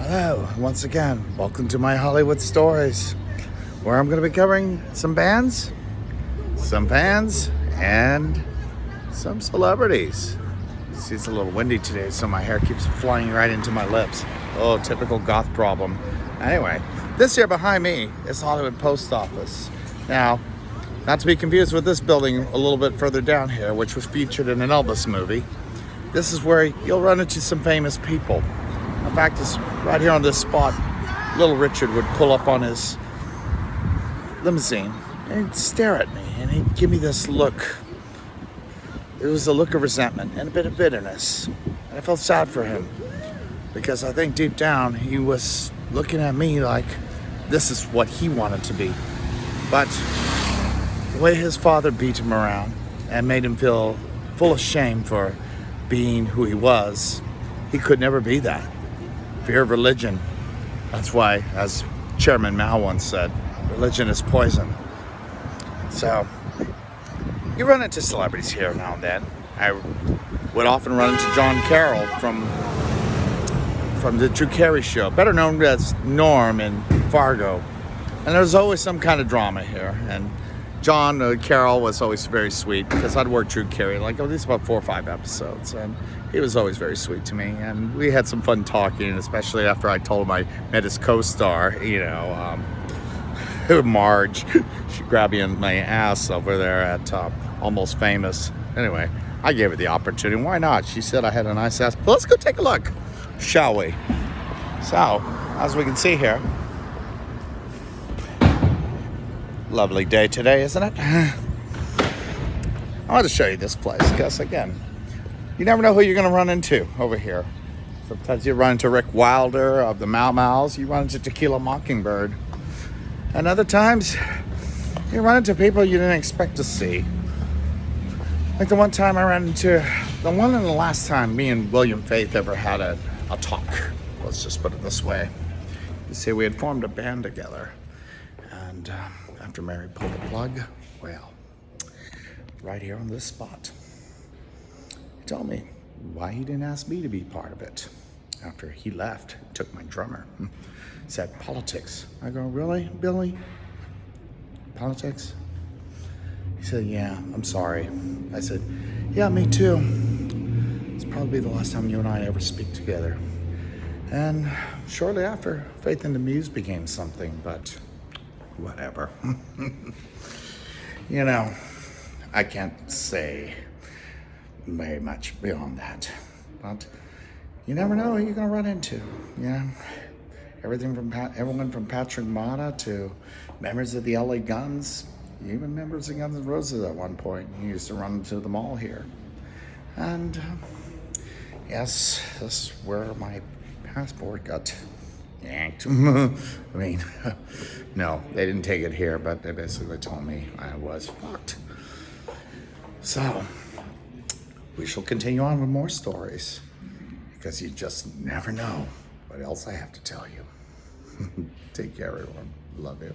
Hello, once again, welcome to my Hollywood stories, where I'm going to be covering some bands, some fans, and some celebrities. See, it's a little windy today, so my hair keeps flying right into my lips. Oh, typical goth problem. Anyway, this here behind me is Hollywood Post Office. Now, not to be confused with this building a little bit further down here, which was featured in an Elvis movie. This is where you'll run into some famous people. In fact, it's right here on this spot. Little Richard would pull up on his limousine and he'd stare at me and he'd give me this look. It was a look of resentment and a bit of bitterness. And I felt sad for him because I think deep down he was looking at me like this is what he wanted to be. But the way his father beat him around and made him feel full of shame for being who he was, he could never be that. Fear of religion. That's why, as Chairman Mao once said, religion is poison. So, you run into celebrities here now and then. I would often run into Carrol from the Drew Carey show, better known as Norm in Fargo. And there's always some kind of drama here. And Carrol was always very sweet because I'd worked Drew Carey like at least about 4 or 5 episodes, and he was always very sweet to me, and we had some fun talking, especially after I told him I met his co-star, Marge. She grabbed me in my ass over there at Almost Famous. Anyway, I gave her the opportunity. Why not? She said I had a nice ass. Well, let's go take a look, shall we? So, as we can see here, lovely day today, isn't it? I wanted to show you this place because, again, you never know who you're going to run into over here. Sometimes you run into Rick Wilder of the Mau Mau's. You run into Tequila Mockingbird. And other times, you run into people you didn't expect to see. Like the one time I ran into, the one and the last time me and William Faith ever had a talk. Let's just put it this way. You see, we had formed a band together. And after Mary pulled the plug, well, right here on this spot, he told me why he didn't ask me to be part of it. After he left, took my drummer, said politics. I go, really, Billy? Politics? He said, yeah, I'm sorry. I said, yeah, me too. It's probably the last time you and I ever speak together. And shortly after, Faith in the Muse became something, but whatever. I can't say very much beyond that. But you never know who you're going to run into. Everyone from Patrick Mata to members of the LA Guns, even members of Guns N' Roses at one point. You used to run into them all here. And yes, this is where my passport got yanked. No, they didn't take it here, but they basically told me I was fucked. So, we shall continue on with more stories, because you just never know what else I have to tell you. Take care, everyone. Love you.